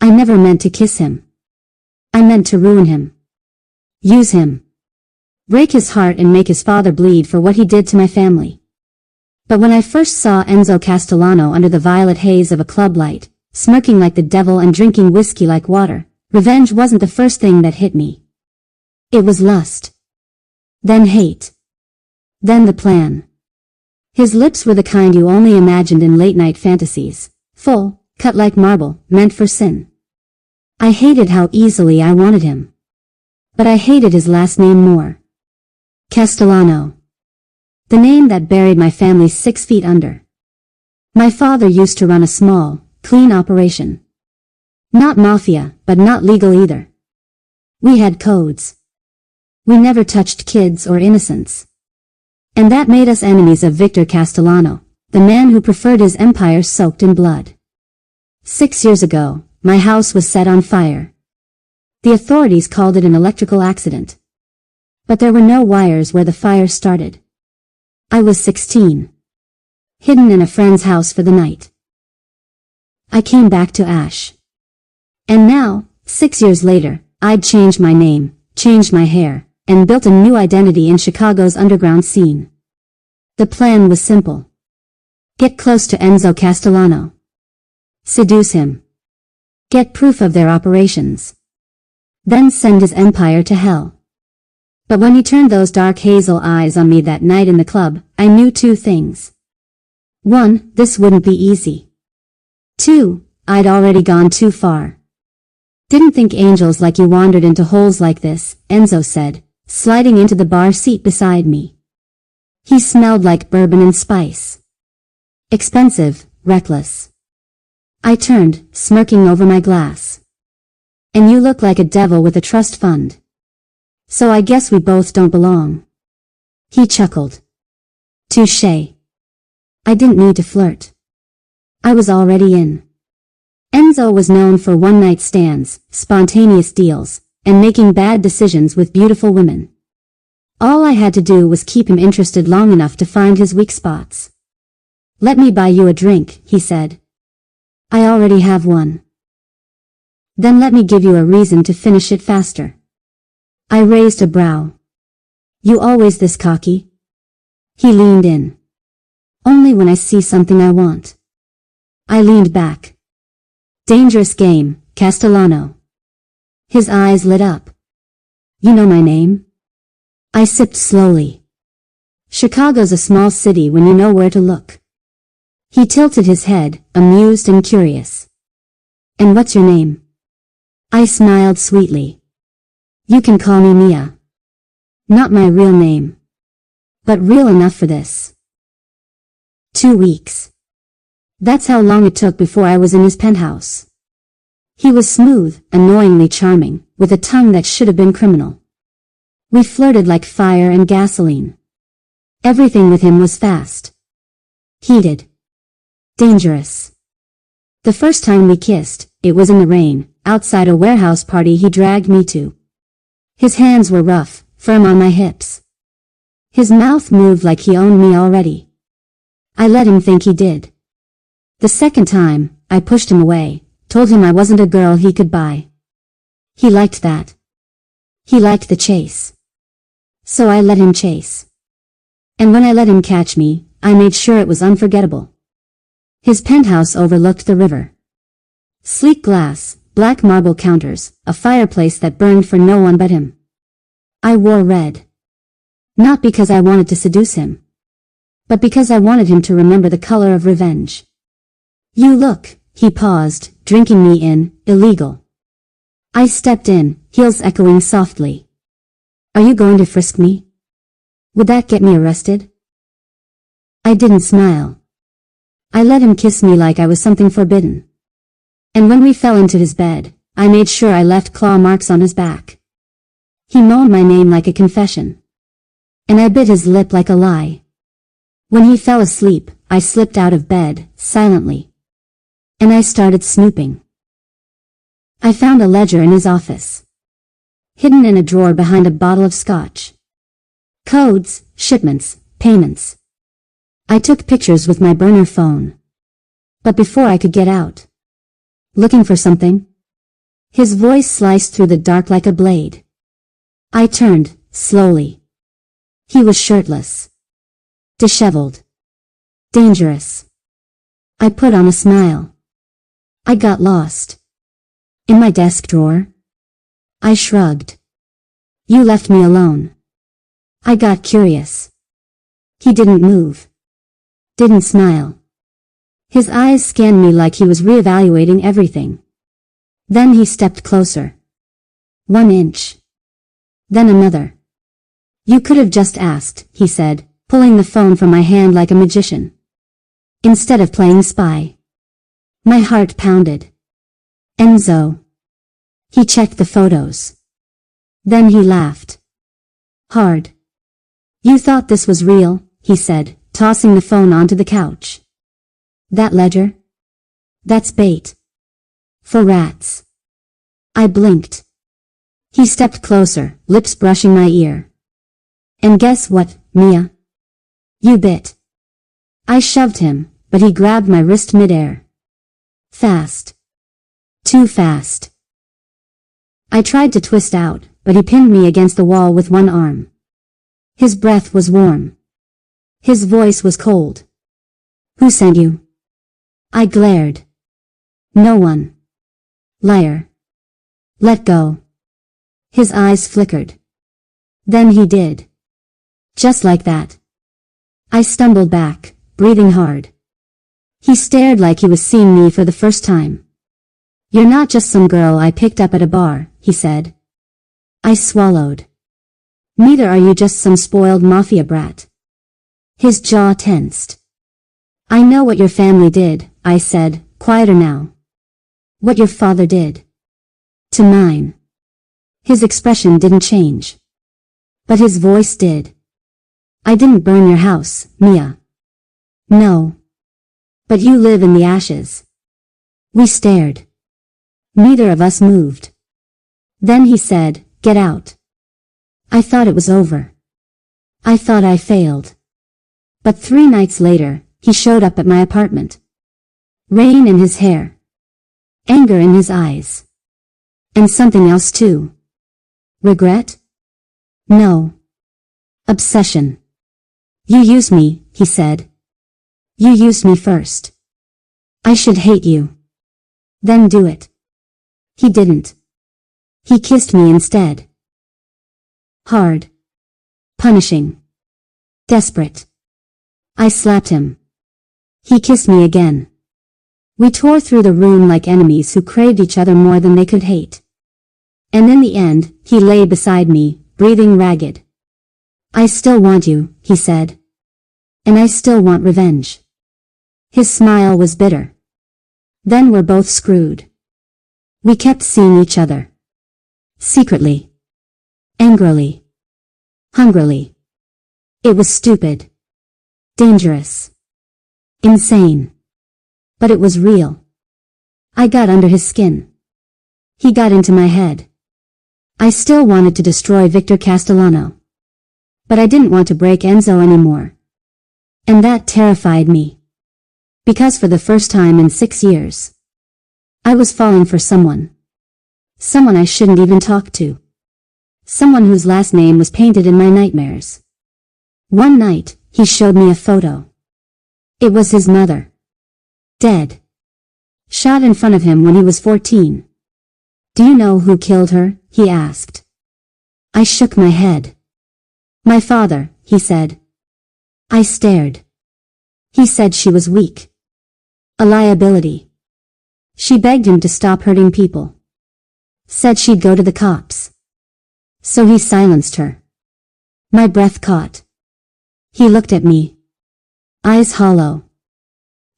I never meant to kiss him. I meant to ruin him. Use him. Break his heart and make his father bleed for what he did to my family. But when I first saw Enzo Castellano under the violet haze of a club light, smirking like the devil and drinking whiskey like water, revenge wasn't the first thing that hit me. It was lust. Then hate. Then the plan. His lips were the kind you only imagined in late-night fantasies, full, cut like marble, meant for sin. I hated how easily I wanted him. But I hated his last name more. Castellano. The name that buried my family 6 feet under. My father used to run a small, clean operation. Not mafia, but not legal either. We had codes. We never touched kids or innocents. And that made us enemies of Victor Castellano, the man who preferred his empire soaked in blood. 6 years ago, my house was set on fire. The authorities called it an electrical accident. But there were no wires where the fire started. I was 16. Hidden in a friend's house for the night. I came back to Ash. And now, 6 years later, I'd changed my name, changed my hair, and built a new identity in Chicago's underground scene. The plan was simple. Get close to Enzo Castellano. Seduce him. Get proof of their operations. Then send his empire to hell. But when he turned those dark hazel eyes on me that night in the club, I knew 2 things. 1, this wouldn't be easy. 2, I'd already gone too far. Didn't think angels like you wandered into holes like this, Enzo said, sliding into the bar seat beside me. He smelled like bourbon and spice. Expensive, reckless. I turned, smirking over my glass. And you look like a devil with a trust fund. So I guess we both don't belong. He chuckled. Touché. I didn't need to flirt. I was already in. Enzo was known for one-night stands, spontaneous deals, and making bad decisions with beautiful women. All I had to do was keep him interested long enough to find his weak spots. Let me buy you a drink, he said. I already have one. Then let me give you a reason to finish it faster. I raised a brow. You always this cocky? He leaned in. Only when I see something I want. I leaned back. Dangerous game, Castellano. His eyes lit up. You know my name? I sipped slowly. Chicago's a small city when you know where to look. He tilted his head, amused and curious. And what's your name? I smiled sweetly. You can call me Mia. Not my real name. But real enough for this. 2 weeks. That's how long it took before I was in his penthouse. He was smooth, annoyingly charming, with a tongue that should have been criminal. We flirted like fire and gasoline. Everything with him was fast. Heated. Dangerous. The first time we kissed, it was in the rain, outside a warehouse party he dragged me to. His hands were rough, firm on my hips. His mouth moved like he owned me already. I let him think he did. The second time, I pushed him away, told him I wasn't a girl he could buy. He liked that. He liked the chase. So I let him chase. And when I let him catch me, I made sure it was unforgettable. His penthouse overlooked the river. Sleek glass, black marble counters, a fireplace that burned for no one but him. I wore red. Not because I wanted to seduce him, but because I wanted him to remember the color of revenge. You look, he paused, drinking me in, illegal. I stepped in, heels echoing softly. Are you going to frisk me? Would that get me arrested? I didn't smile. I let him kiss me like I was something forbidden. And when we fell into his bed, I made sure I left claw marks on his back. He moaned my name like a confession. And I bit his lip like a lie. When he fell asleep, I slipped out of bed, silently. And I started snooping. I found a ledger in his office. Hidden in a drawer behind a bottle of scotch. Codes, shipments, payments. I took pictures with my burner phone. But before I could get out. Looking for something? His voice sliced through the dark like a blade. I turned, slowly. He was shirtless. Disheveled. Dangerous. I put on a smile. I got lost. In my desk drawer? I shrugged. You left me alone. I got curious. He didn't move. Didn't smile. His eyes scanned me like he was reevaluating everything. Then he stepped closer. 1 inch. Then another. You could have just asked, he said, pulling the phone from my hand like a magician. Instead of playing spy. My heart pounded. Enzo. He checked the photos. Then he laughed. Hard. You thought this was real, he said, tossing the phone onto the couch. That ledger? That's bait. For rats. I blinked. He stepped closer, lips brushing my ear. And guess what, Mia? You bit. I shoved him, but he grabbed my wrist midair. Fast. Too fast. I tried to twist out, but he pinned me against the wall with one arm. His breath was warm. His voice was cold. Who sent you? I glared. No one. Liar. Let go. His eyes flickered. Then he did. Just like that. I stumbled back, breathing hard. He stared like he was seeing me for the first time. You're not just some girl I picked up at a bar, he said. I swallowed. Neither are you just some spoiled mafia brat. His jaw tensed. I know what your family did, I said, quieter now. What your father did. To mine. His expression didn't change. But his voice did. I didn't burn your house, Mia. No. But you live in the ashes. We stared. Neither of us moved. Then he said, get out. I thought it was over. I thought I failed. But 3 nights later, he showed up at my apartment. Rain in his hair. Anger in his eyes. And something else too. Regret? No. Obsession. You used me, he said. You used me first. I should hate you. Then do it. He didn't. He kissed me instead. Hard. Punishing. Desperate. I slapped him. He kissed me again. We tore through the room like enemies who craved each other more than they could hate. And in the end, he lay beside me, breathing ragged. I still want you, he said. And I still want revenge. His smile was bitter. Then we're both screwed. We kept seeing each other. Secretly. Angrily. Hungrily. It was stupid. Dangerous. Insane. But it was real. I got under his skin. He got into my head. I still wanted to destroy Victor Castellano. But I didn't want to break Enzo anymore. And that terrified me. Because for the first time in 6 years, I was falling for someone. Someone I shouldn't even talk to. Someone whose last name was painted in my nightmares. One night, he showed me a photo. It was his mother. Dead. Shot in front of him when he was 14. Do you know who killed her? He asked. I shook my head. My father, he said. I stared. He said she was weak. A liability. She begged him to stop hurting people. Said she'd go to the cops. So he silenced her. My breath caught. He looked at me. Eyes hollow.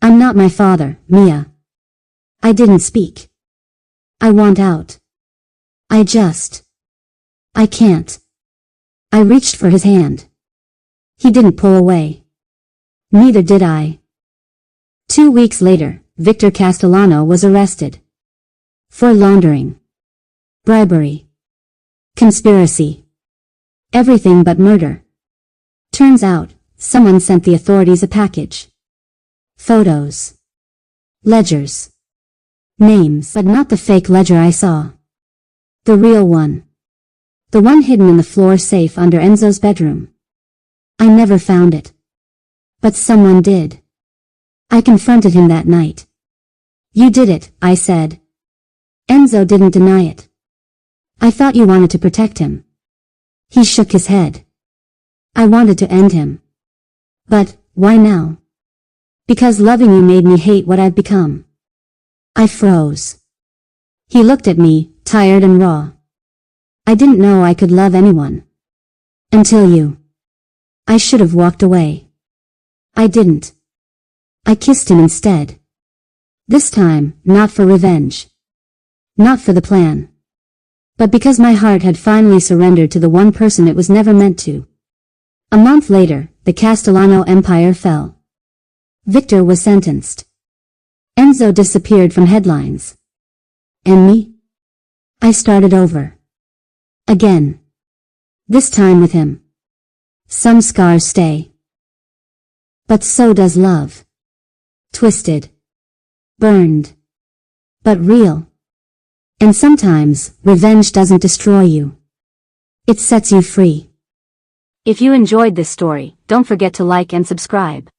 I'm not my father, Mia. I didn't speak. I want out. I can't. I reached for his hand. He didn't pull away. Neither did I. 2 weeks later, Victor Castellano was arrested. For laundering. Bribery. Conspiracy. Everything but murder. Turns out, someone sent the authorities a package. Photos. Ledgers. Names, but not the fake ledger I saw. The real one. The one hidden in the floor safe under Enzo's bedroom. I never found it. But someone did. I confronted him that night. You did it, I said. Enzo didn't deny it. I thought you wanted to protect him. He shook his head. I wanted to end him. But, why now? Because loving you made me hate what I've become. I froze. He looked at me, tired and raw. I didn't know I could love anyone. Until you. I should have walked away. I didn't. I kissed him instead. This time, not for revenge. Not for the plan. But because my heart had finally surrendered to the one person it was never meant to. A month later, the Castellano Empire fell. Victor was sentenced. Enzo disappeared from headlines. And me? I started over. Again. This time with him. Some scars stay. But so does love. Twisted. Burned. But real. And sometimes, revenge doesn't destroy you. It sets you free. If you enjoyed this story, don't forget to like and subscribe.